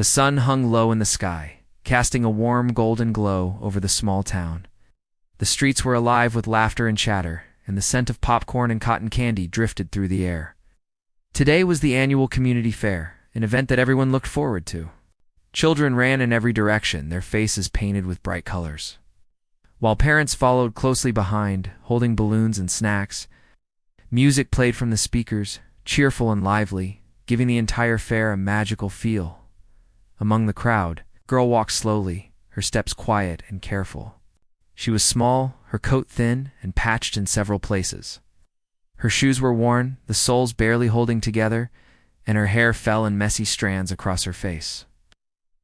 The sun hung low in the sky, casting a warm golden glow over the small town. The streets were alive with laughter and chatter, and the scent of popcorn and cotton candy drifted through the air. Today was the annual community fair, an event that everyone looked forward to. Children ran in every direction, their faces painted with bright colors, while parents followed closely behind, holding balloons and snacks. Music played from the speakers, cheerful and lively, giving the entire fair a magical feel. Among the crowd, a girl walked slowly, her steps quiet and careful. She was small, her coat thin and patched in several places. Her shoes were worn, the soles barely holding together, and her hair fell in messy strands across her face.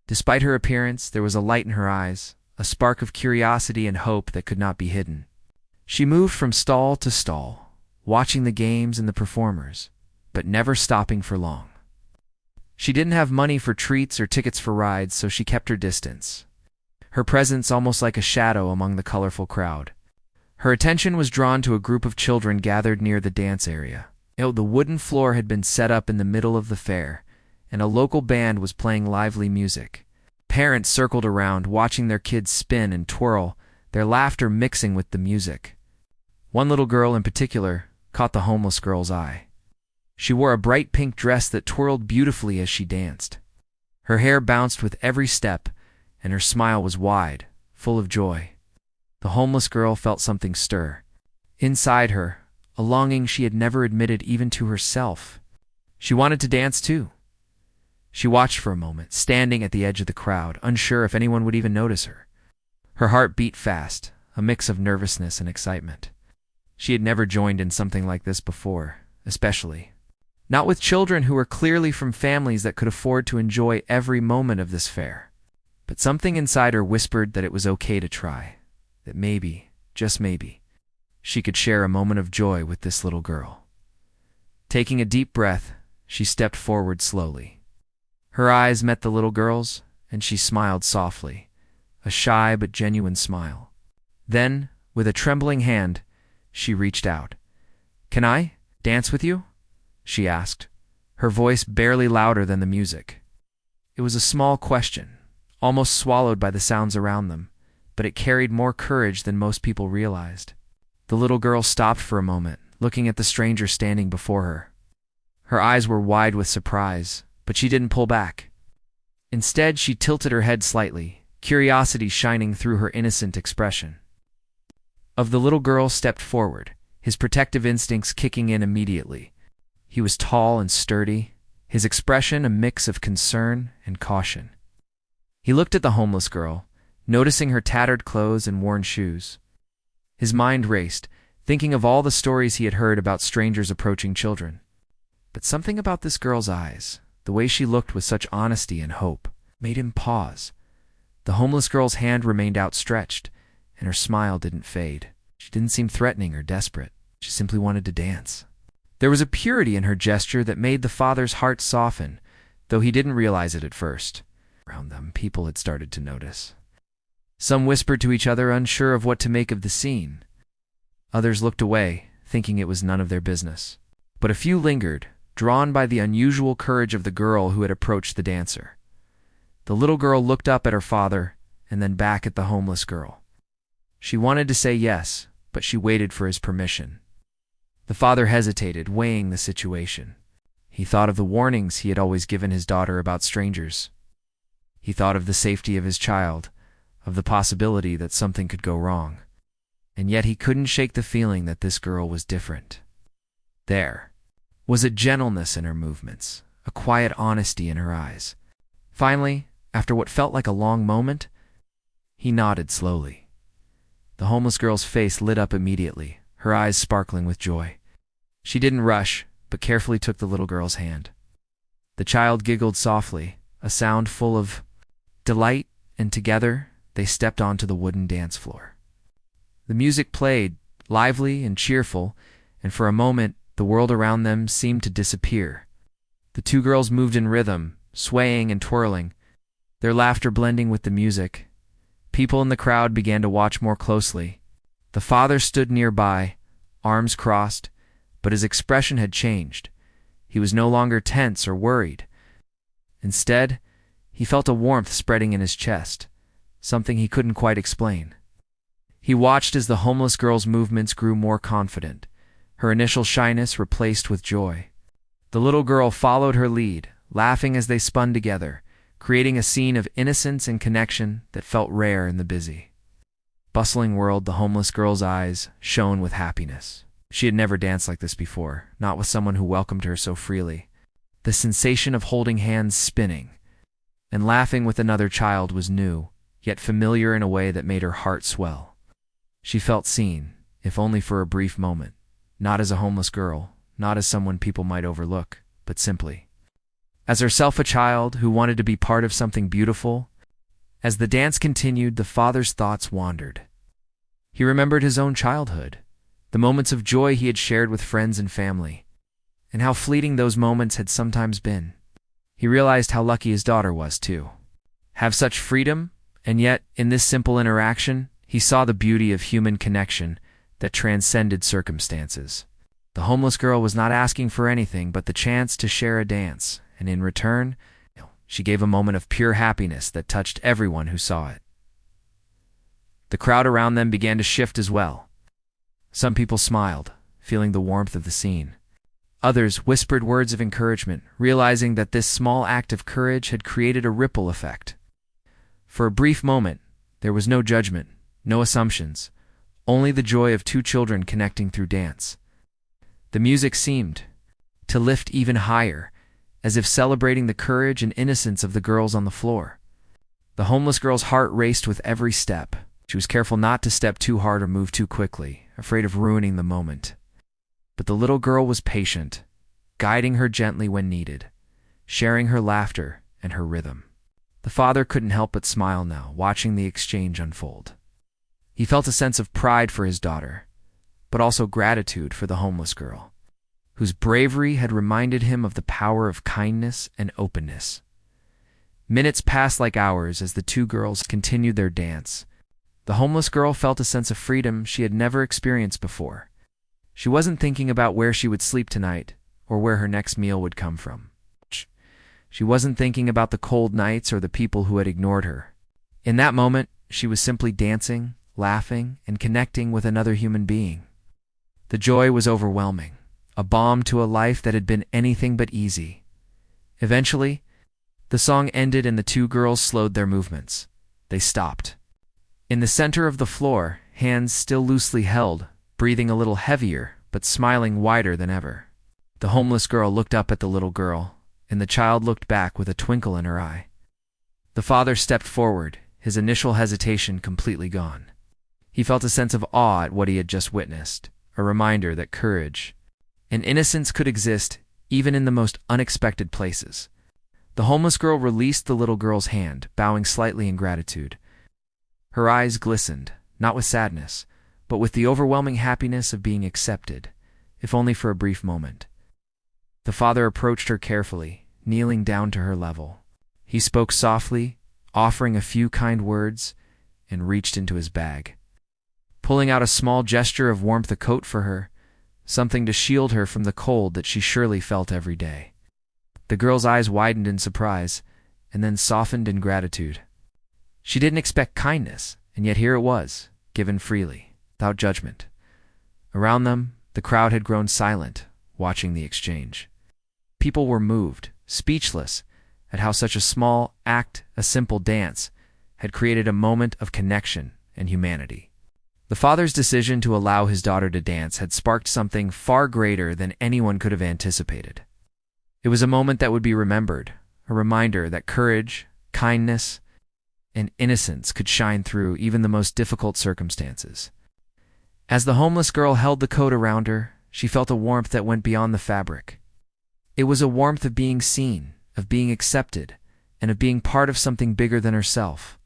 Despite her appearance, there was a light in her eyes, a spark of curiosity and hope that could not be hidden. She moved from stall to stall, watching the games and the performers, but never stopping for long. She didn't have money for treats or tickets for rides, so she kept her distance, her presence almost like a shadow among the colorful crowd. Her attention was drawn to a group of children gathered near the dance area. The wooden floor had been set up in the middle of the fair, and a local band was playing lively music. Parents circled around, watching their kids spin and twirl, their laughter mixing with the music. One little girl in particular caught the homeless girl's eye. She wore a bright pink dress that twirled beautifully as she danced. Her hair bounced with every step, and her smile was wide, full of joy. The homeless girl felt something stir. Inside her, a longing she had never admitted even to herself. She wanted to dance too. She watched for a moment, standing at the edge of the crowd, unsure if anyone would even notice her. Her heart beat fast, a mix of nervousness and excitement. She had never joined in something like this before, especially not with children who were clearly from families that could afford to enjoy every moment of this fair. But something inside her whispered that it was okay to try, that maybe, just maybe, she could share a moment of joy with this little girl. Taking a deep breath, she stepped forward slowly. Her eyes met the little girl's, and she smiled softly, a shy but genuine smile. Then, with a trembling hand, she reached out. "Can I dance with you?" she asked, her voice barely louder than the music. It was a small question, almost swallowed by the sounds around them, but it carried more courage than most people realized. The little girl stopped for a moment, looking at the stranger standing before her. Her eyes were wide with surprise, but she didn't pull back. Instead, she tilted her head slightly, curiosity shining through her innocent expression. The little girl stepped forward, his protective instincts kicking in immediately. He was tall and sturdy, his expression a mix of concern and caution. He looked at the homeless girl, noticing her tattered clothes and worn shoes. His mind raced, thinking of all the stories he had heard about strangers approaching children. But something about this girl's eyes, the way she looked with such honesty and hope, made him pause. The homeless girl's hand remained outstretched, and her smile didn't fade. She didn't seem threatening or desperate. She simply wanted to dance. There was a purity in her gesture that made the father's heart soften, though he didn't realize it at first. Around them, people had started to notice. Some whispered to each other, unsure of what to make of the scene. Others looked away, thinking it was none of their business. But a few lingered, drawn by the unusual courage of the girl who had approached the dancer. The little girl looked up at her father, and then back at the homeless girl. She wanted to say yes, but she waited for his permission. The father hesitated, weighing the situation. He thought of the warnings he had always given his daughter about strangers. He thought of the safety of his child, of the possibility that something could go wrong. And yet he couldn't shake the feeling that this girl was different. There was a gentleness in her movements, a quiet honesty in her eyes. Finally, after what felt like a long moment, he nodded slowly. The homeless girl's face lit up immediately, her eyes sparkling with joy. She didn't rush, but carefully took the little girl's hand. The child giggled softly, a sound full of delight, and together they stepped onto the wooden dance floor. The music played, lively and cheerful, and for a moment the world around them seemed to disappear. The two girls moved in rhythm, swaying and twirling, their laughter blending with the music. People in the crowd began to watch more closely. The father stood nearby, arms crossed, but his expression had changed. He was no longer tense or worried. Instead, he felt a warmth spreading in his chest, something he couldn't quite explain. He watched as the homeless girl's movements grew more confident, her initial shyness replaced with joy. The little girl followed her lead, laughing as they spun together, creating a scene of innocence and connection that felt rare in the busy, bustling world. The homeless girl's eyes shone with happiness. She had never danced like this before, not with someone who welcomed her so freely. The sensation of holding hands, spinning, and laughing with another child was new, yet familiar in a way that made her heart swell. She felt seen, if only for a brief moment, not as a homeless girl, not as someone people might overlook, but simply as herself, a child who wanted to be part of something beautiful. As the dance continued, the father's thoughts wandered. He remembered his own childhood, the moments of joy he had shared with friends and family, and how fleeting those moments had sometimes been. He realized how lucky his daughter was, too. Have such freedom, and yet, in this simple interaction, he saw the beauty of human connection that transcended circumstances. The homeless girl was not asking for anything but the chance to share a dance, and in return, she gave a moment of pure happiness that touched everyone who saw it. The crowd around them began to shift as well. Some people smiled, feeling the warmth of the scene. Others whispered words of encouragement, realizing that this small act of courage had created a ripple effect. For a brief moment, there was no judgment, no assumptions, only the joy of two children connecting through dance. The music seemed to lift even higher, as if celebrating the courage and innocence of the girls on the floor. The homeless girl's heart raced with every step. She was careful not to step too hard or move too quickly, afraid of ruining the moment. But the little girl was patient, guiding her gently when needed, sharing her laughter and her rhythm. The father couldn't help but smile now, watching the exchange unfold. He felt a sense of pride for his daughter, but also gratitude for the homeless girl, whose bravery had reminded him of the power of kindness and openness. Minutes passed like hours as the two girls continued their dance. The homeless girl felt a sense of freedom she had never experienced before. She wasn't thinking about where she would sleep tonight or where her next meal would come from. She wasn't thinking about the cold nights or the people who had ignored her. In that moment, she was simply dancing, laughing, and connecting with another human being. The joy was overwhelming, a balm to a life that had been anything but easy. Eventually, the song ended and the two girls slowed their movements. They stopped. In the center of the floor, hands still loosely held, breathing a little heavier, but smiling wider than ever. The homeless girl looked up at the little girl, and the child looked back with a twinkle in her eye. The father stepped forward, his initial hesitation completely gone. He felt a sense of awe at what he had just witnessed, a reminder that courage and innocence could exist even in the most unexpected places. The homeless girl released the little girl's hand, bowing slightly in gratitude. Her eyes glistened, not with sadness, but with the overwhelming happiness of being accepted, if only for a brief moment. The father approached her carefully, kneeling down to her level. He spoke softly, offering a few kind words, and reached into his bag. Pulling out a small gesture of warmth, a coat for her, something to shield her from the cold that she surely felt every day. The girl's eyes widened in surprise, and then softened in gratitude. She didn't expect kindness, and yet here it was, given freely, without judgment. Around them, the crowd had grown silent, watching the exchange. People were moved, speechless, at how such a small act, a simple dance, had created a moment of connection and humanity. The father's decision to allow his daughter to dance had sparked something far greater than anyone could have anticipated. It was a moment that would be remembered, a reminder that courage, kindness, and innocence could shine through even the most difficult circumstances. As the homeless girl held the coat around her, she felt a warmth that went beyond the fabric. It was a warmth of being seen, of being accepted, and of being part of something bigger than herself.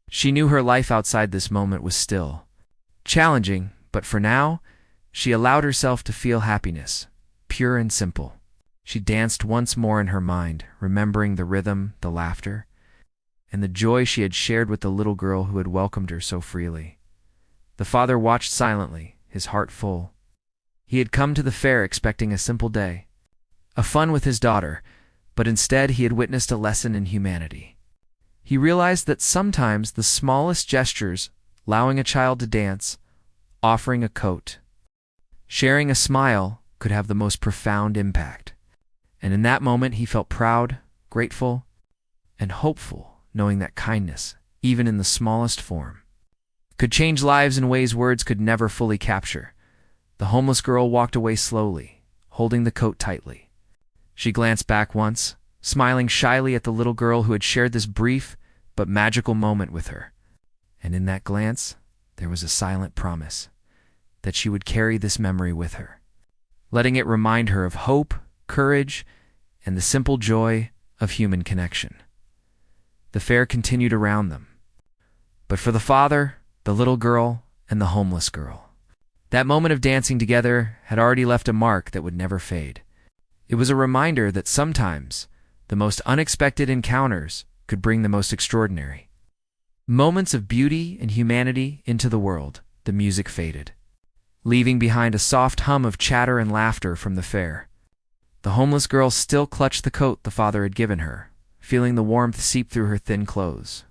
She knew her life outside this moment was still challenging, but for now, she allowed herself to feel happiness, pure and simple. She danced once more in her mind, remembering the rhythm, the laughter, and the joy she had shared with the little girl who had welcomed her so freely. The father watched silently, his heart full. He had come to the fair expecting a simple day, a fun with his daughter, but instead he had witnessed a lesson in humanity. He realized that sometimes the smallest gestures, allowing a child to dance, offering a coat, sharing a smile, could have the most profound impact. And in that moment he felt proud, grateful, and hopeful, knowing that kindness, even in the smallest form, could change lives in ways words could never fully capture. The homeless girl walked away slowly, holding the coat tightly. She glanced back once, smiling shyly at the little girl who had shared this brief but magical moment with her. And in that glance, there was a silent promise that she would carry this memory with her, letting it remind her of hope, courage, and the simple joy of human connection. The fair continued around them. But for the father, the little girl, and the homeless girl, that moment of dancing together had already left a mark that would never fade. It was a reminder that sometimes the most unexpected encounters could bring the most extraordinary moments of beauty and humanity into the world. The music faded, leaving behind a soft hum of chatter and laughter from the fair. The homeless girl still clutched the coat the father had given her, feeling the warmth seep through her thin clothes.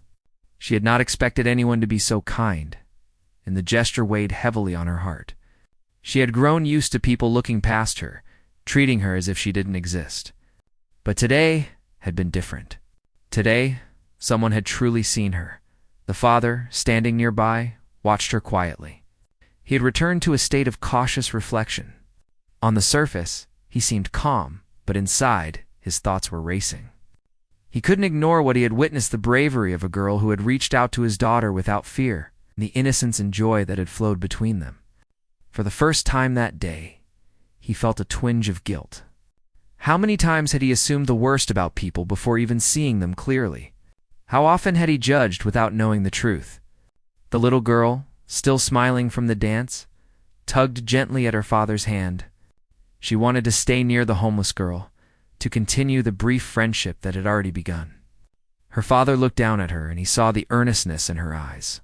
She had not expected anyone to be so kind, and the gesture weighed heavily on her heart. She had grown used to people looking past her, treating her as if she didn't exist. But today had been different. Today, someone had truly seen her. The father, standing nearby, watched her quietly. He had returned to a state of cautious reflection. On the surface, he seemed calm, but inside, his thoughts were racing. He couldn't ignore what he had witnessed: the bravery of a girl who had reached out to his daughter without fear, and the innocence and joy that had flowed between them. For the first time that day, he felt a twinge of guilt. How many times had he assumed the worst about people before even seeing them clearly? How often had he judged without knowing the truth? The little girl, still smiling from the dance, tugged gently at her father's hand. She wanted to stay near the homeless girl, to continue the brief friendship that had already begun. Her father looked down at her, and he saw the earnestness in her eyes.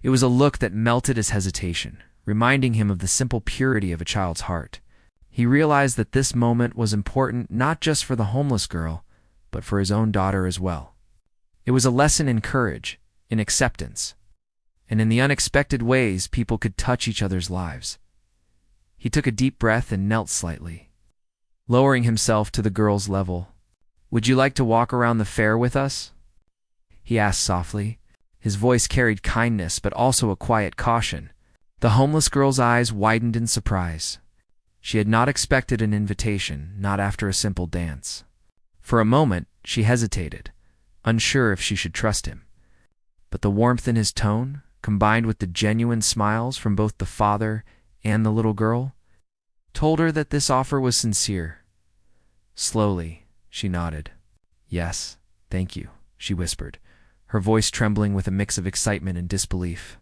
It was a look that melted his hesitation, reminding him of the simple purity of a child's heart. He realized that this moment was important not just for the homeless girl, but for his own daughter as well. It was a lesson in courage, in acceptance, and in the unexpected ways people could touch each other's lives. He took a deep breath and knelt slightly, lowering himself to the girl's level. "Would you like to walk around the fair with us?" he asked softly. His voice carried kindness but also a quiet caution. The homeless girl's eyes widened in surprise. She had not expected an invitation, not after a simple dance. For a moment, she hesitated, unsure if she should trust him. But the warmth in his tone, combined with the genuine smiles from both the father and the little girl, told her that this offer was sincere. Slowly, she nodded. "Yes, thank you," she whispered, her voice trembling with a mix of excitement and disbelief.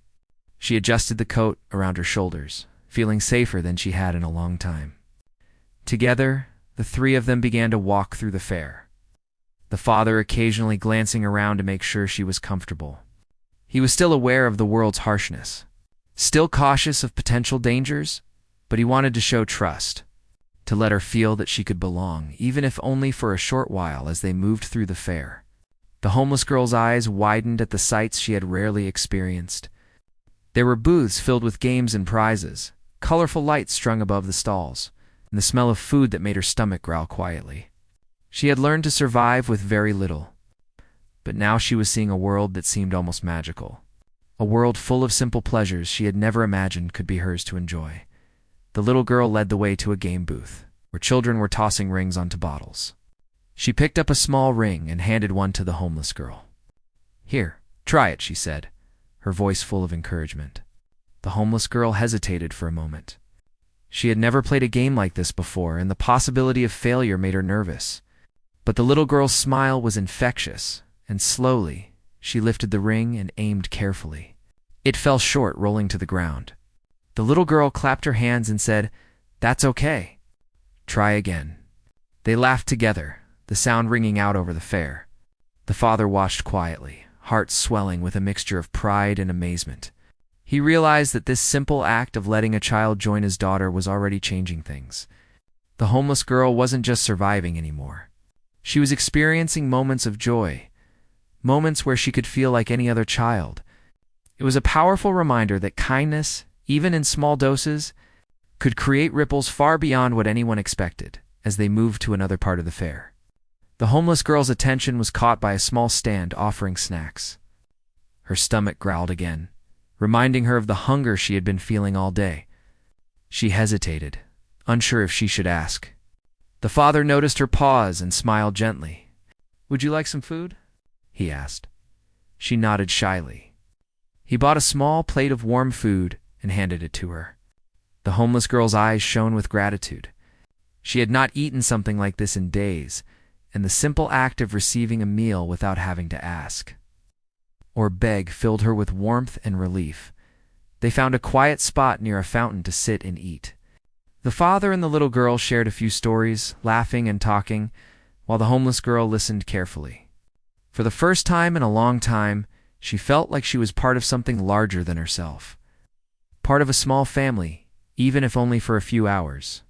She adjusted the coat around her shoulders, feeling safer than she had in a long time. Together, the three of them began to walk through the fair, the father occasionally glancing around to make sure she was comfortable. He was still aware of the world's harshness, still cautious of potential dangers, but he wanted to show trust, to let her feel that she could belong, even if only for a short while. As they moved through the fair, the homeless girl's eyes widened at the sights she had rarely experienced. There were booths filled with games and prizes, colorful lights strung above the stalls, and the smell of food that made her stomach growl quietly. She had learned to survive with very little, but now she was seeing a world that seemed almost magical, a world full of simple pleasures she had never imagined could be hers to enjoy. The little girl led the way to a game booth, where children were tossing rings onto bottles. She picked up a small ring and handed one to the homeless girl. "Here, try it," she said, her voice full of encouragement. The homeless girl hesitated for a moment. She had never played a game like this before, and the possibility of failure made her nervous. But the little girl's smile was infectious, and slowly, she lifted the ring and aimed carefully. It fell short, rolling to the ground. The little girl clapped her hands and said, "That's okay. Try again." They laughed together, the sound ringing out over the fair. The father watched quietly, heart swelling with a mixture of pride and amazement. He realized that this simple act of letting a child join his daughter was already changing things. The homeless girl wasn't just surviving anymore. She was experiencing moments of joy, moments where she could feel like any other child. It was a powerful reminder that kindness, even in small doses, could create ripples far beyond what anyone expected as they moved to another part of the fair. The homeless girl's attention was caught by a small stand offering snacks. Her stomach growled again, reminding her of the hunger she had been feeling all day. She hesitated, unsure if she should ask. The father noticed her pause and smiled gently. "Would you like some food?" he asked. She nodded shyly. He bought a small plate of warm food and handed it to her. The homeless girl's eyes shone with gratitude. She had not eaten something like this in days, and the simple act of receiving a meal without having to ask or beg filled her with warmth and relief. They found a quiet spot near a fountain to sit and eat. The father and the little girl shared a few stories, laughing and talking, while the homeless girl listened carefully. For the first time in a long time, she felt like she was part of something larger than herself. Part of a small family, even if only for a few hours.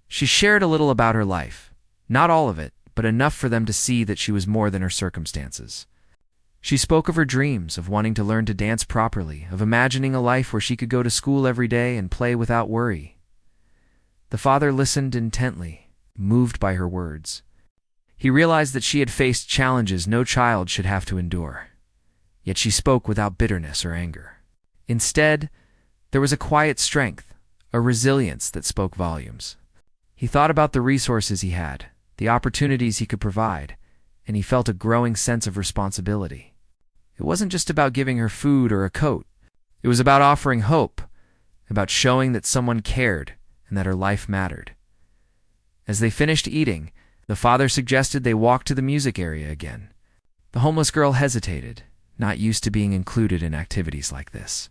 She shared a little about her life. Not all of it, but enough for them to see that she was more than her circumstances. She spoke of her dreams, of wanting to learn to dance properly, of imagining a life where she could go to school every day and play without worry. The father listened intently, moved by her words. He realized that she had faced challenges no child should have to endure. Yet she spoke without bitterness or anger. Instead, there was a quiet strength, a resilience that spoke volumes. He thought about the resources he had, the opportunities he could provide, and he felt a growing sense of responsibility. It wasn't just about giving her food or a coat. It was about offering hope, about showing that someone cared and that her life mattered. As they finished eating, the father suggested they walk to the music area again. The homeless girl hesitated, not used to being included in activities like this.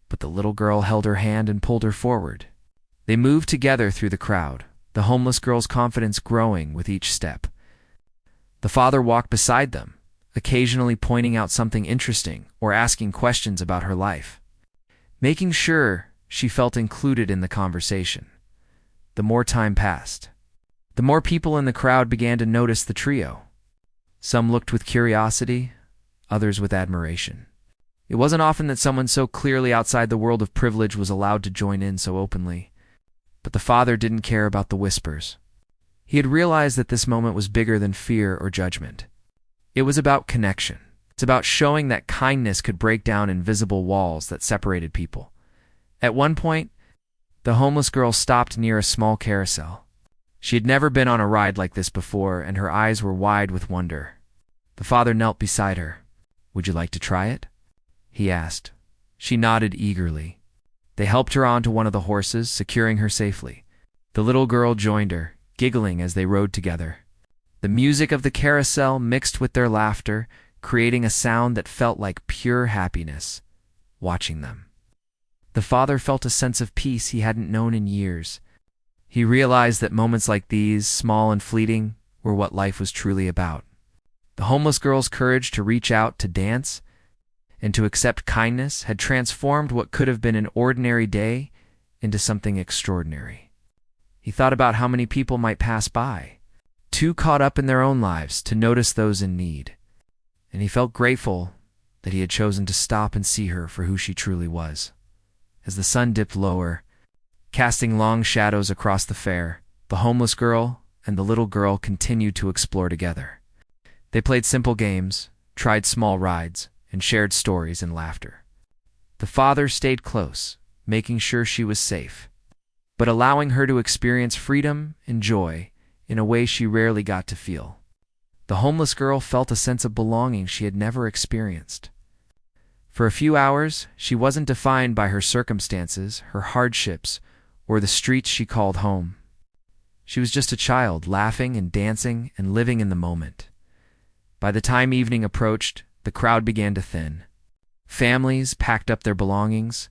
But the little girl held her hand and pulled her forward. They moved together through the crowd, the homeless girl's confidence growing with each step. The father walked beside them, occasionally pointing out something interesting or asking questions about her life, making sure she felt included in the conversation. The more time passed, the more people in the crowd began to notice the trio. Some looked with curiosity, others with admiration. It wasn't often that someone so clearly outside the world of privilege was allowed to join in so openly. But the father didn't care about the whispers. He had realized that this moment was bigger than fear or judgment. It was about connection. It's about showing that kindness could break down invisible walls that separated people. At one point, the homeless girl stopped near a small carousel. She had never been on a ride like this before, and her eyes were wide with wonder. The father knelt beside her. "Would you like to try it?" he asked. She nodded eagerly. They helped her onto one of the horses, securing her safely. The little girl joined her, giggling as they rode together. The music of the carousel mixed with their laughter, creating a sound that felt like pure happiness. Watching them, the father felt a sense of peace he hadn't known in years. He realized that moments like these, small and fleeting, were what life was truly about. The homeless girl's courage to reach out, to dance, and to accept kindness had transformed what could have been an ordinary day into something extraordinary. He thought about how many people might pass by, too caught up in their own lives to notice those in need, and he felt grateful that he had chosen to stop and see her for who she truly was. As the sun dipped lower, casting long shadows across the fair, the homeless girl and the little girl continued to explore together. They played simple games, tried small rides, and shared stories and laughter. The father stayed close, making sure she was safe, but allowing her to experience freedom and joy in a way she rarely got to feel. The homeless girl felt a sense of belonging she had never experienced. For a few hours, she wasn't defined by her circumstances, her hardships, or the streets she called home. She was just a child, laughing and dancing and living in the moment. By the time evening approached, the crowd began to thin. Families packed up their belongings,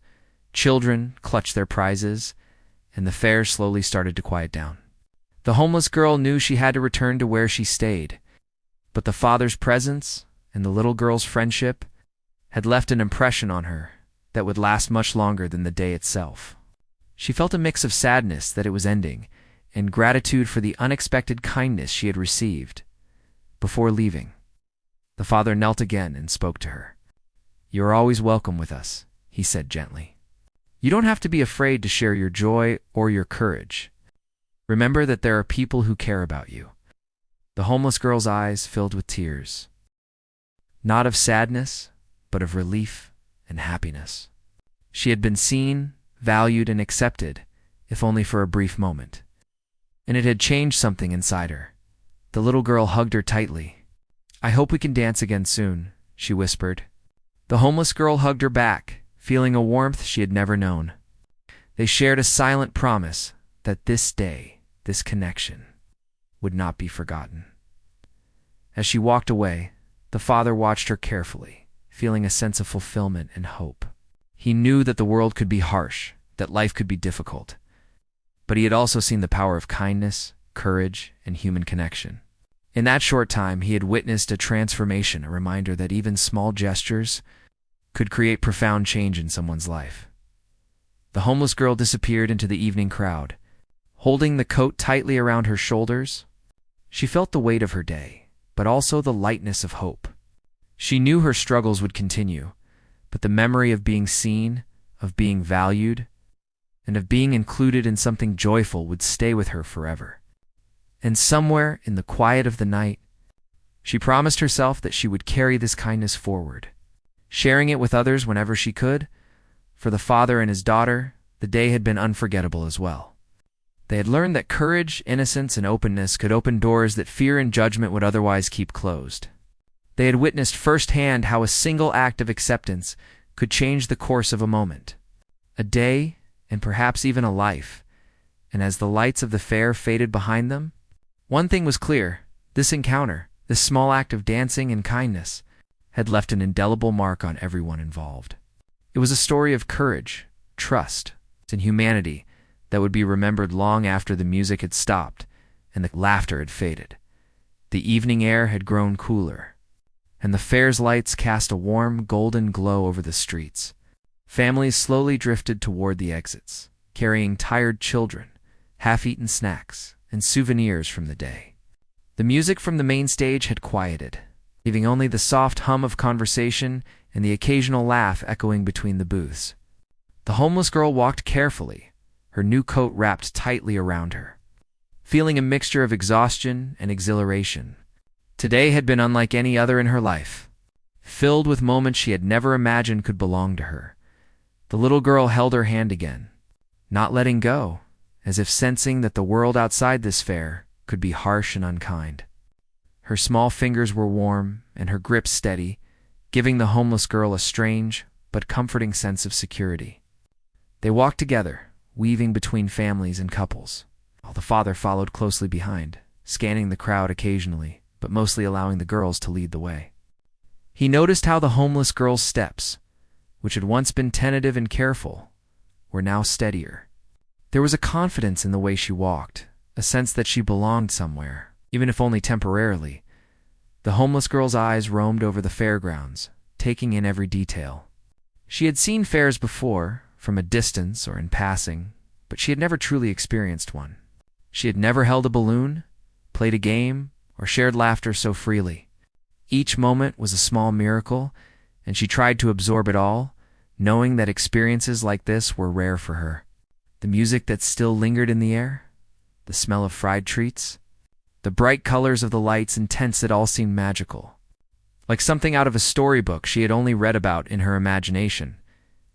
children clutched their prizes, and the fair slowly started to quiet down. The homeless girl knew she had to return to where she stayed, but the father's presence and the little girl's friendship had left an impression on her that would last much longer than the day itself. She felt a mix of sadness that it was ending and gratitude for the unexpected kindness she had received. Before leaving, The father knelt again and spoke to her. "You are always welcome with us," he said gently. "You don't have to be afraid to share your joy or your courage. Remember that there are people who care about you." The homeless girl's eyes filled with tears, not of sadness, but of relief and happiness. She had been seen, valued, and accepted, if only for a brief moment. And it had changed something inside her. The little girl hugged her tightly. "I hope we can dance again soon," she whispered. The homeless girl hugged her back, feeling a warmth she had never known. They shared a silent promise that this day, this connection, would not be forgotten. As she walked away, the father watched her carefully, feeling a sense of fulfillment and hope. He knew that the world could be harsh, that life could be difficult, but he had also seen the power of kindness, courage, and human connection. In that short time, he had witnessed a transformation, a reminder that even small gestures could create profound change in someone's life. The homeless girl disappeared into the evening crowd. Holding the coat tightly around her shoulders, she felt the weight of her day, but also the lightness of hope. She knew her struggles would continue, but the memory of being seen, of being valued, and of being included in something joyful would stay with her forever. And somewhere in the quiet of the night, she promised herself that she would carry this kindness forward, sharing it with others whenever she could. For the father and his daughter, the day had been unforgettable as well. They had learned that courage, innocence, and openness could open doors that fear and judgment would otherwise keep closed. They had witnessed firsthand how a single act of acceptance could change the course of a moment, a day, and perhaps even a life. And as the lights of the fair faded behind them, one thing was clear: this encounter, this small act of dancing and kindness, had left an indelible mark on everyone involved. It was a story of courage, trust, and humanity that would be remembered long after the music had stopped and the laughter had faded. The evening air had grown cooler, and the fair's lights cast a warm, golden glow over the streets. Families slowly drifted toward the exits, carrying tired children, half-eaten snacks, and souvenirs from the day. The music from the main stage had quieted, leaving only the soft hum of conversation and the occasional laugh echoing between the booths. The homeless girl walked carefully, her new coat wrapped tightly around her, feeling a mixture of exhaustion and exhilaration. Today had been unlike any other in her life, filled with moments she had never imagined could belong to her. The little girl held her hand again, not letting go, as if sensing that the world outside this fair could be harsh and unkind. Her small fingers were warm and her grip steady, giving the homeless girl a strange but comforting sense of security. They walked together, weaving between families and couples, while the father followed closely behind, scanning the crowd occasionally, but mostly allowing the girls to lead the way. He noticed how the homeless girl's steps, which had once been tentative and careful, were now steadier. There was a confidence in the way she walked, a sense that she belonged somewhere, even if only temporarily. The homeless girl's eyes roamed over the fairgrounds, taking in every detail. She had seen fairs before, from a distance or in passing, but she had never truly experienced one. She had never held a balloon, played a game, or shared laughter so freely. Each moment was a small miracle, and she tried to absorb it all, knowing that experiences like this were rare for her. The music that still lingered in the air, the smell of fried treats, the bright colors of the lights and tents that all seemed magical, like something out of a storybook she had only read about in her imagination.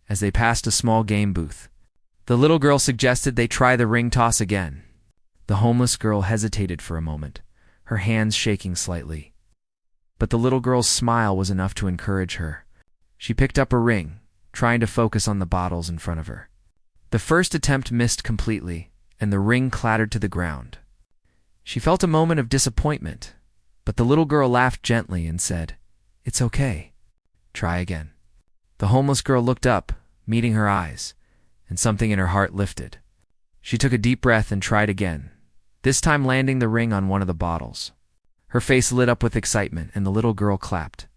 As they passed a small game booth, the little girl suggested they try the ring toss again. The homeless girl hesitated for a moment, her hands shaking slightly. But the little girl's smile was enough to encourage her. She picked up a ring, trying to focus on the bottles in front of her. The first attempt missed completely, and the ring clattered to the ground. She felt a moment of disappointment, but the little girl laughed gently and said, "It's okay. Try again." The homeless girl looked up, meeting her eyes, and something in her heart lifted. She took a deep breath and tried again, this time landing the ring on one of the bottles. Her face lit up with excitement, and the little girl clapped.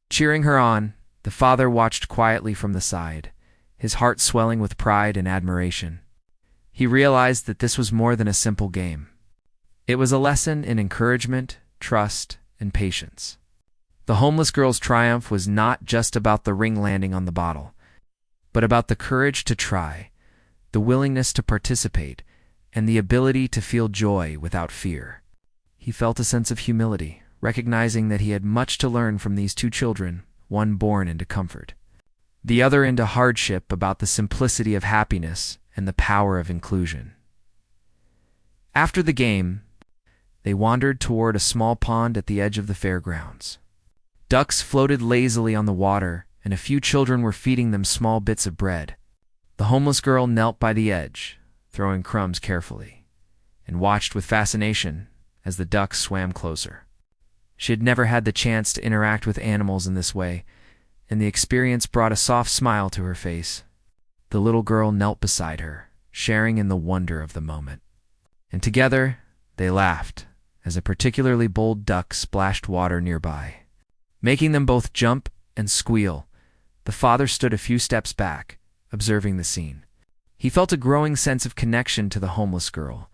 Cheering her on, the father watched quietly from the side, his heart swelling with pride and admiration. He realized that this was more than a simple game. It was a lesson in encouragement, trust, and patience. The homeless girl's triumph was not just about the ring landing on the bottle, but about the courage to try, the willingness to participate, and the ability to feel joy without fear. He felt a sense of humility, recognizing that he had much to learn from these two children, one born into comfort, the other into hardship, about the simplicity of happiness and the power of inclusion. After the game, they wandered toward a small pond at the edge of the fairgrounds. Ducks floated lazily on the water, and a few children were feeding them small bits of bread. The homeless girl knelt by the edge, throwing crumbs carefully, and watched with fascination as the ducks swam closer. She had never had the chance to interact with animals in this way, and the experience brought a soft smile to her face. The little girl knelt beside her, sharing in the wonder of the moment. And together, they laughed as a particularly bold duck splashed water nearby, making them both jump and squeal. The father stood a few steps back, observing the scene. He felt a growing sense of connection to the homeless girl,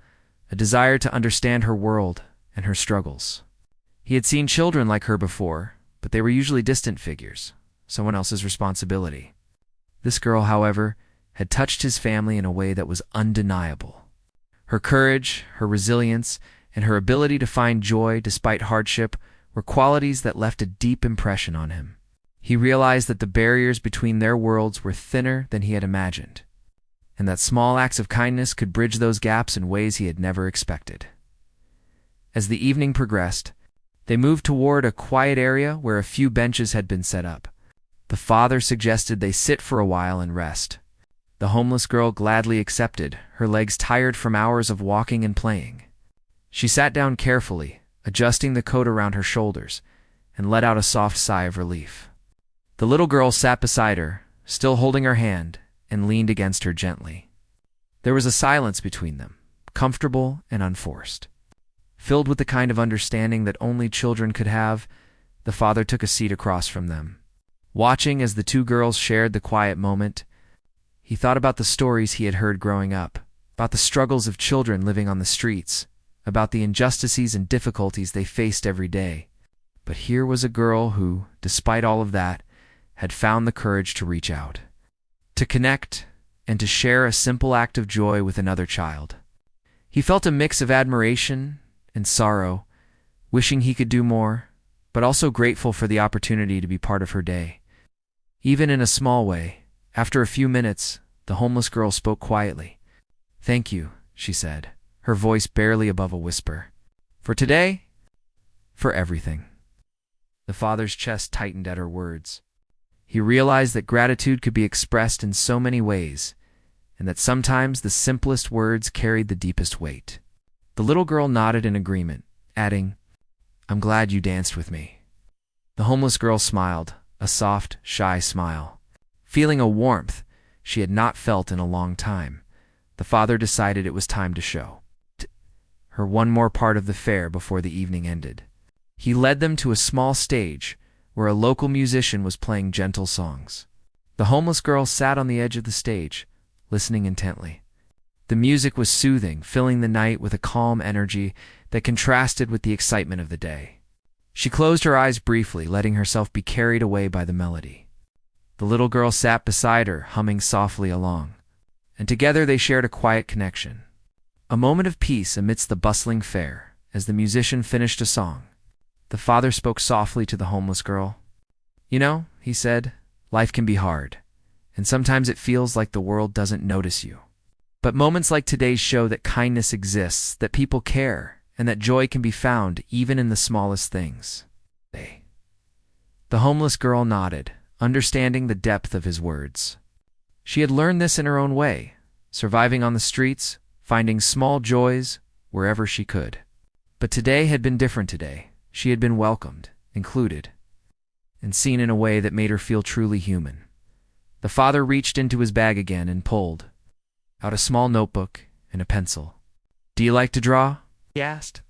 a desire to understand her world and her struggles. He had seen children like her before, but they were usually distant figures, someone else's responsibility. This girl, however, had touched his family in a way that was undeniable. Her courage, her resilience, and her ability to find joy despite hardship were qualities that left a deep impression on him. He realized that the barriers between their worlds were thinner than he had imagined, and that small acts of kindness could bridge those gaps in ways he had never expected. As the evening progressed, they moved toward a quiet area where a few benches had been set up. The father suggested they sit for a while and rest. The homeless girl gladly accepted, her legs tired from hours of walking and playing. She sat down carefully, adjusting the coat around her shoulders, and let out a soft sigh of relief. The little girl sat beside her, still holding her hand, and leaned against her gently. There was a silence between them, comfortable and unforced. Filled with the kind of understanding that only children could have, the father took a seat across from them. Watching as the two girls shared the quiet moment, he thought about the stories he had heard growing up, about the struggles of children living on the streets, about the injustices and difficulties they faced every day. But here was a girl who, despite all of that, had found the courage to reach out, to connect, and to share a simple act of joy with another child. He felt a mix of admiration and sorrow, wishing he could do more, but also grateful for the opportunity to be part of her day. Even in a small way, after a few minutes, the homeless girl spoke quietly. "Thank you," she said, her voice barely above a whisper. "For today? For everything." The father's chest tightened at her words. He realized that gratitude could be expressed in so many ways, and that sometimes the simplest words carried the deepest weight. The little girl nodded in agreement, adding, "I'm glad you danced with me." The homeless girl smiled, a soft, shy smile. Feeling a warmth she had not felt in a long time, the father decided it was time to show her one more part of the fair before the evening ended. He led them to a small stage where a local musician was playing gentle songs. The homeless girl sat on the edge of the stage, listening intently. The music was soothing, filling the night with a calm energy that contrasted with the excitement of the day. She closed her eyes briefly, letting herself be carried away by the melody. The little girl sat beside her, humming softly along, and together they shared a quiet connection. A moment of peace amidst the bustling fair. As the musician finished a song, the father spoke softly to the homeless girl. "You know," he said, "life can be hard, and sometimes it feels like the world doesn't notice you. But moments like today's show that kindness exists, that people care, and that joy can be found even in the smallest things." The homeless girl nodded, understanding the depth of his words. She had learned this in her own way, surviving on the streets, finding small joys wherever she could. But today had been different today. She had been welcomed, included, and seen in a way that made her feel truly human. The father reached into his bag again and pulled out a small notebook and a pencil. "Do you like to draw?" he asked.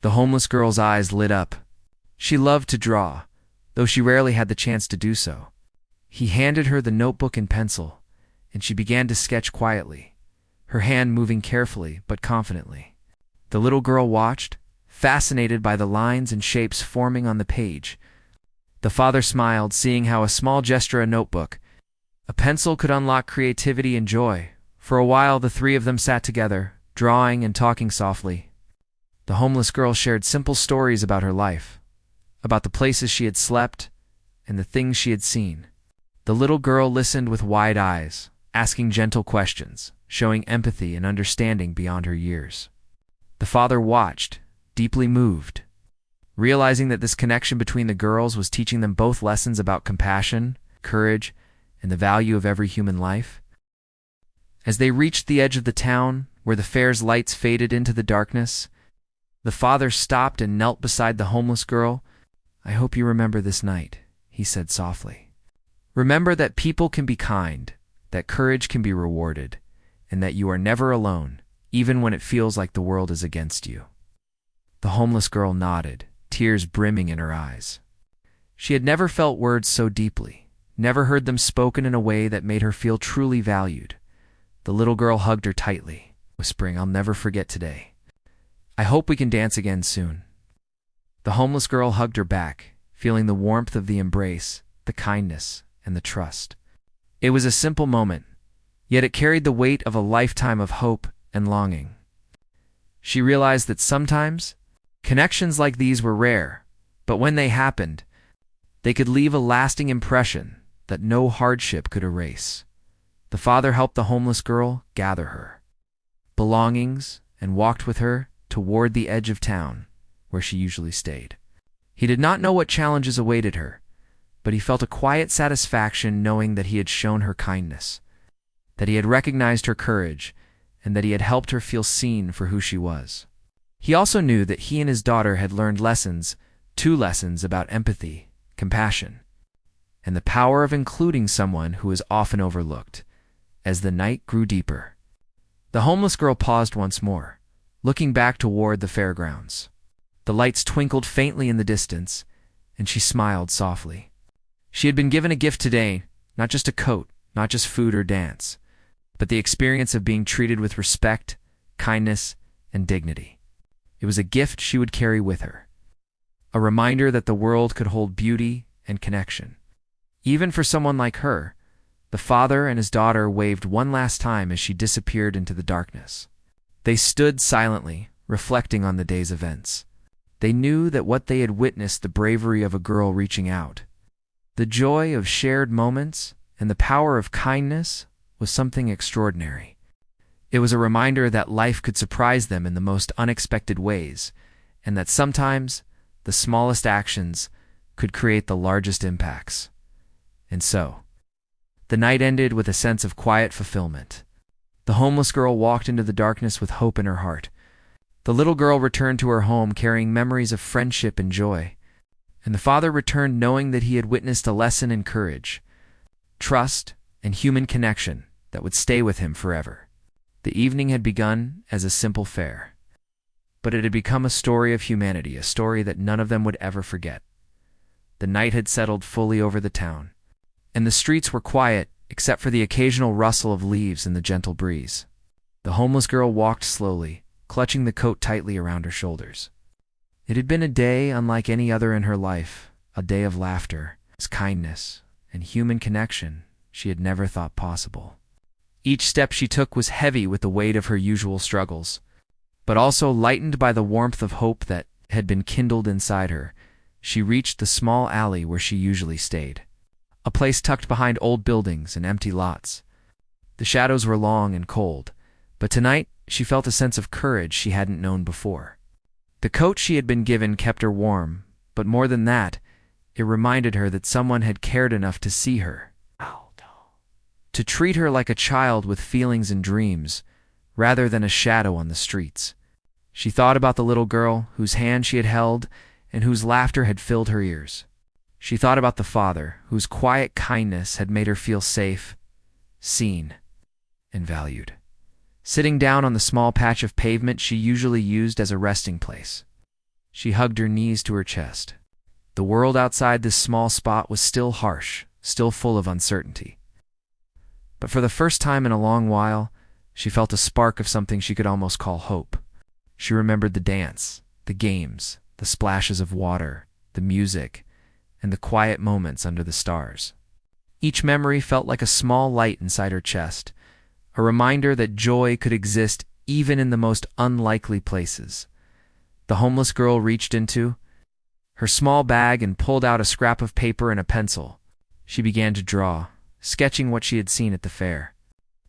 The homeless girl's eyes lit up. She loved to draw, though she rarely had the chance to do so. He handed her the notebook and pencil, and she began to sketch quietly, her hand moving carefully but confidently. The little girl watched, fascinated by the lines and shapes forming on the page. The father smiled, seeing how a small gesture, a notebook, a pencil could unlock creativity and joy. For a while, the three of them sat together, drawing and talking softly. The homeless girl shared simple stories about her life, about the places she had slept and the things she had seen. The little girl listened with wide eyes, asking gentle questions, showing empathy and understanding beyond her years. The father watched, deeply moved, realizing that this connection between the girls was teaching them both lessons about compassion, courage, and the value of every human life. As they reached the edge of the town, where the fair's lights faded into the darkness, the father stopped and knelt beside the homeless girl. "I hope you remember this night," he said softly. "Remember that people can be kind, that courage can be rewarded, and that you are never alone, even when it feels like the world is against you." The homeless girl nodded, tears brimming in her eyes. She had never felt words so deeply, never heard them spoken in a way that made her feel truly valued. The little girl hugged her tightly, whispering, "I'll never forget today. I hope we can dance again soon." The homeless girl hugged her back, feeling the warmth of the embrace, the kindness, and the trust. It was a simple moment, yet it carried the weight of a lifetime of hope and longing. She realized that sometimes connections like these were rare, but when they happened, they could leave a lasting impression that no hardship could erase. The father helped the homeless girl gather her belongings and walked with her toward the edge of town, where she usually stayed. He did not know what challenges awaited her, but he felt a quiet satisfaction knowing that he had shown her kindness, that he had recognized her courage, and that he had helped her feel seen for who she was. He also knew that he and his daughter had learned lessons, 2 lessons about empathy, compassion, and the power of including someone who is often overlooked. As the night grew deeper, the homeless girl paused once more, looking back toward the fairgrounds. The lights twinkled faintly in the distance, and she smiled softly. She had been given a gift today, not just a coat, not just food or dance, but the experience of being treated with respect, kindness, and dignity. It was a gift she would carry with her, a reminder that the world could hold beauty and connection. Even for someone like her, the father and his daughter waved one last time as she disappeared into the darkness. They stood silently, reflecting on the day's events. They knew that what they had witnessed, the bravery of a girl reaching out, the joy of shared moments, and the power of kindness, was something extraordinary. It was a reminder that life could surprise them in the most unexpected ways, and that sometimes the smallest actions could create the largest impacts. And so, the night ended with a sense of quiet fulfillment. The homeless girl walked into the darkness with hope in her heart. The little girl returned to her home carrying memories of friendship and joy, and the father returned knowing that he had witnessed a lesson in courage, trust, and human connection that would stay with him forever. The evening had begun as a simple fare, but it had become a story of humanity, a story that none of them would ever forget. The night had settled fully over the town, and the streets were quiet except for the occasional rustle of leaves in the gentle breeze. The homeless girl walked slowly, clutching the coat tightly around her shoulders. It had been a day unlike any other in her life, a day of laughter, kindness, and human connection she had never thought possible. Each step she took was heavy with the weight of her usual struggles, but also lightened by the warmth of hope that had been kindled inside her. She reached the small alley where she usually stayed, a place tucked behind old buildings and empty lots. The shadows were long and cold, but tonight she felt a sense of courage she hadn't known before. The coat she had been given kept her warm, but more than that, it reminded her that someone had cared enough to see her, to treat her like a child with feelings and dreams, rather than a shadow on the streets. She thought about the little girl whose hand she had held and whose laughter had filled her ears. She thought about the father whose quiet kindness had made her feel safe, seen, and valued. Sitting down on the small patch of pavement she usually used as a resting place, she hugged her knees to her chest. The world outside this small spot was still harsh, still full of uncertainty. But for the first time in a long while, she felt a spark of something she could almost call hope. She remembered the dance, the games, the splashes of water, the music, and the quiet moments under the stars. Each memory felt like a small light inside her chest, a reminder that joy could exist even in the most unlikely places. The homeless girl reached into her small bag and pulled out a scrap of paper and a pencil. She began to draw, sketching what she had seen at the fair.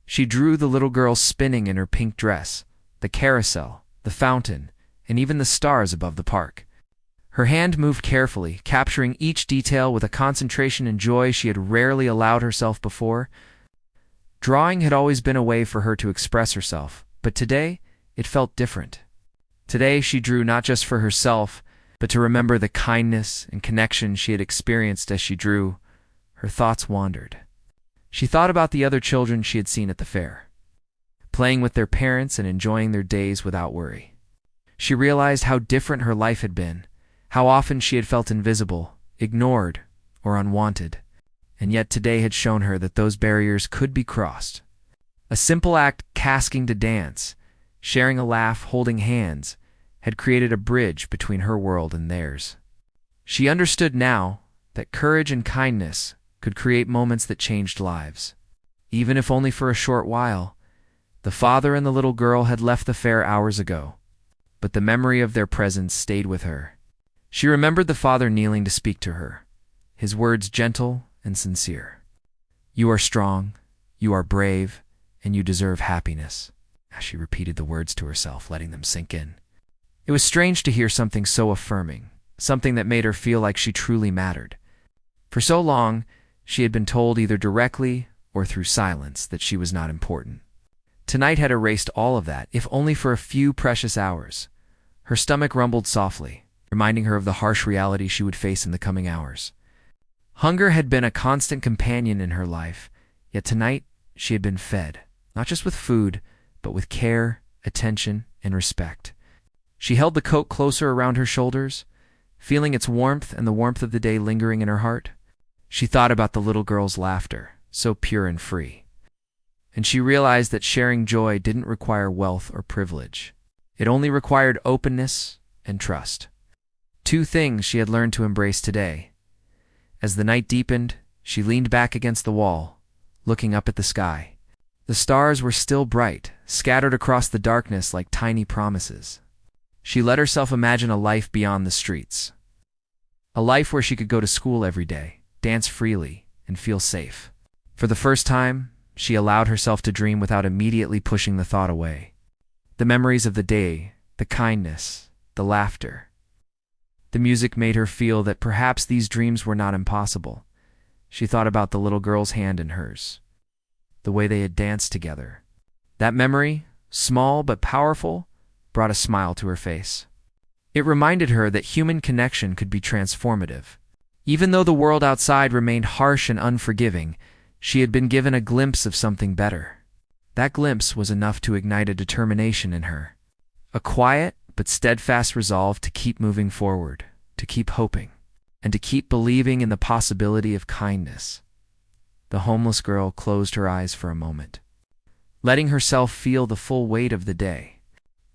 She drew the little girl spinning in her pink dress, the carousel, the fountain, and even the stars above the park. Her hand moved carefully, capturing each detail with a concentration and joy she had rarely allowed herself before. Drawing had always been a way for her to express herself, but today it felt different. Today she drew not just for herself, but to remember the kindness and connection she had experienced as she drew. Her thoughts wandered. She thought about the other children she had seen at the fair, playing with their parents and enjoying their days without worry. She realized how different her life had been, how often she had felt invisible, ignored, or unwanted, and yet today had shown her that those barriers could be crossed. A simple act, asking to dance, sharing a laugh, holding hands, had created a bridge between her world and theirs. She understood now that courage and kindness could create moments that changed lives. Even if only for a short while. The father and the little girl had left the fair hours ago, but the memory of their presence stayed with her. She remembered the father kneeling to speak to her, his words gentle and sincere. "You are strong, you are brave, and you deserve happiness," as she repeated the words to herself, letting them sink in. It was strange to hear something so affirming, something that made her feel like she truly mattered. For so long, she had been told either directly or through silence that she was not important. Tonight had erased all of that, if only for a few precious hours. Her stomach rumbled softly, reminding her of the harsh reality she would face in the coming hours. Hunger had been a constant companion in her life, yet tonight she had been fed, not just with food, but with care, attention, and respect. She held the coat closer around her shoulders, feeling its warmth and the warmth of the day lingering in her heart. She thought about the little girl's laughter, so pure and free. And she realized that sharing joy didn't require wealth or privilege. It only required openness and trust. Two things she had learned to embrace today. As the night deepened, she leaned back against the wall, looking up at the sky. The stars were still bright, scattered across the darkness like tiny promises. She let herself imagine a life beyond the streets. A life where she could go to school every day, dance freely, and feel safe. For the first time, she allowed herself to dream without immediately pushing the thought away. The memories of the day, the kindness, the laughter. The music made her feel that perhaps these dreams were not impossible. She thought about the little girl's hand in hers, the way they had danced together. That memory, small but powerful, brought a smile to her face. It reminded her that human connection could be transformative. Even though the world outside remained harsh and unforgiving, she had been given a glimpse of something better. That glimpse was enough to ignite a determination in her. A quiet but steadfast resolve to keep moving forward, to keep hoping, and to keep believing in the possibility of kindness. The homeless girl closed her eyes for a moment, letting herself feel the full weight of the day.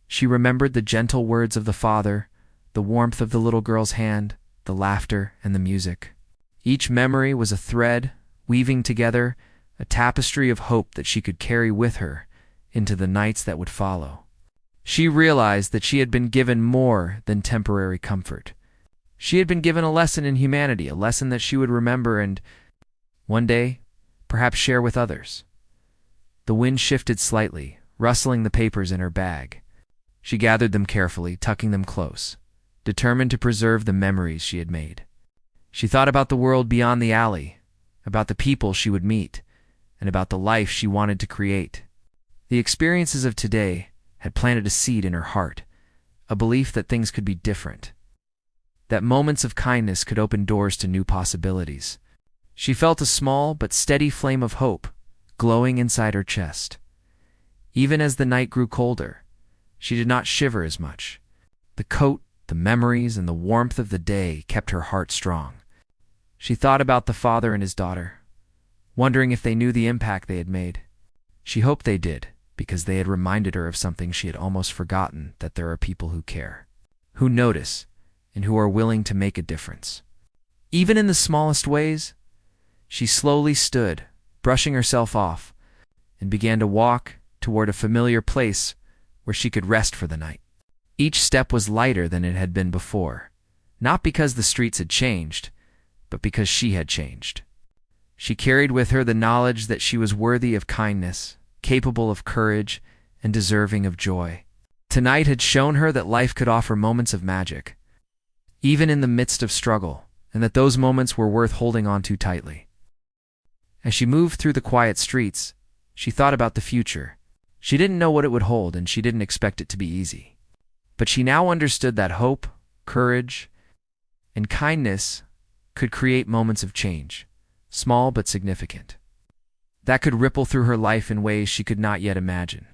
She remembered the gentle words of the father, the warmth of the little girl's hand, the laughter and the music. Each memory was a thread, weaving together a tapestry of hope that she could carry with her into the nights that would follow. She realized that she had been given more than temporary comfort. She had been given a lesson in humanity, a lesson that she would remember and, one day, perhaps share with others. The wind shifted slightly, rustling the papers in her bag. She gathered them carefully, tucking them close, determined to preserve the memories she had made. She thought about the world beyond the alley, about the people she would meet, and about the life she wanted to create. The experiences of today had planted a seed in her heart, a belief that things could be different, that moments of kindness could open doors to new possibilities. She felt a small but steady flame of hope glowing inside her chest. Even as the night grew colder, she did not shiver as much. The coat, the memories, and the warmth of the day kept her heart strong. She thought about the father and his daughter, wondering if they knew the impact they had made. She hoped they did, because they had reminded her of something she had almost forgotten, that there are people who care, who notice, and who are willing to make a difference. Even in the smallest ways. She slowly stood, brushing herself off, and began to walk toward a familiar place where she could rest for the night. Each step was lighter than it had been before, not because the streets had changed, but because she had changed. She carried with her the knowledge that she was worthy of kindness, capable of courage, and deserving of joy. Tonight had shown her that life could offer moments of magic, even in the midst of struggle, and that those moments were worth holding on to tightly. As she moved through the quiet streets, she thought about the future. She didn't know what it would hold, and she didn't expect it to be easy. But she now understood that hope, courage, and kindness could create moments of change, small but significant, that could ripple through her life in ways she could not yet imagine.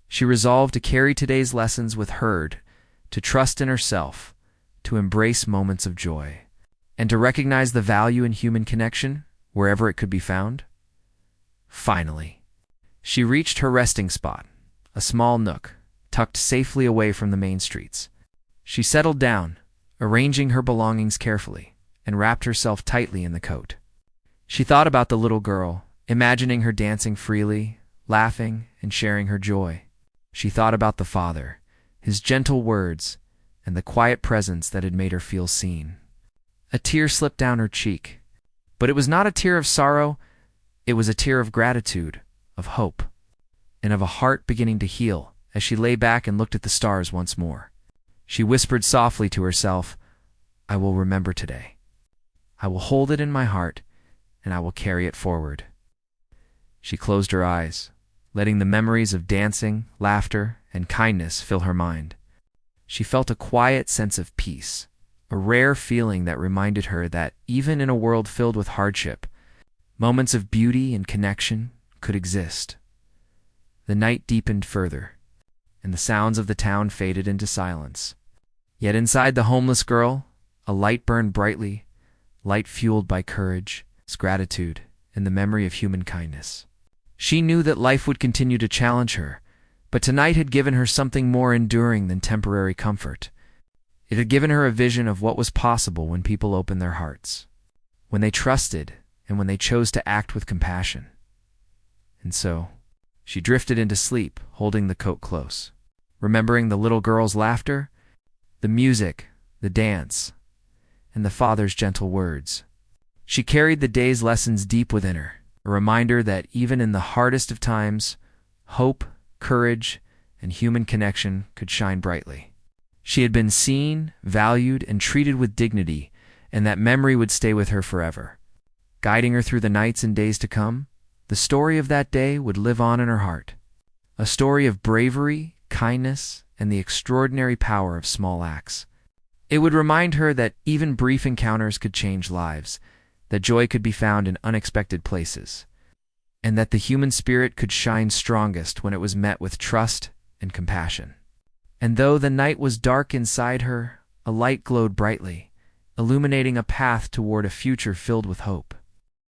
She resolved to carry today's lessons with her, to trust in herself, to embrace moments of joy, and to recognize the value in human connection wherever it could be found. Finally, she reached her resting spot, a small nook, tucked safely away from the main streets. She settled down, arranging her belongings carefully, and wrapped herself tightly in the coat. She thought about the little girl, imagining her dancing freely, laughing, and sharing her joy. She thought about the father, his gentle words, and the quiet presence that had made her feel seen. A tear slipped down her cheek, but it was not a tear of sorrow. It was a tear of gratitude, of hope, and of a heart beginning to heal as she lay back and looked at the stars once more. She whispered softly to herself, "I will remember today. I will hold it in my heart, and I will carry it forward." She closed her eyes, letting the memories of dancing, laughter, and kindness fill her mind. She felt a quiet sense of peace, a rare feeling that reminded her that even in a world filled with hardship, moments of beauty and connection could exist. The night deepened further, and the sounds of the town faded into silence. Yet inside the homeless girl, a light burned brightly, light fueled by courage, gratitude, and the memory of human kindness. She knew that life would continue to challenge her, but tonight had given her something more enduring than temporary comfort. It had given her a vision of what was possible when people opened their hearts, when they trusted, and when they chose to act with compassion. And so, she drifted into sleep, holding the coat close, remembering the little girl's laughter, the music, the dance, and the father's gentle words. She carried the day's lessons deep within her, a reminder that even in the hardest of times, hope, courage, and human connection could shine brightly. She had been seen, valued, and treated with dignity, and that memory would stay with her forever. Guiding her through the nights and days to come, the story of that day would live on in her heart. A story of bravery, kindness, and the extraordinary power of small acts. It would remind her that even brief encounters could change lives, that joy could be found in unexpected places, and that the human spirit could shine strongest when it was met with trust and compassion. And though the night was dark inside her, a light glowed brightly, illuminating a path toward a future filled with hope.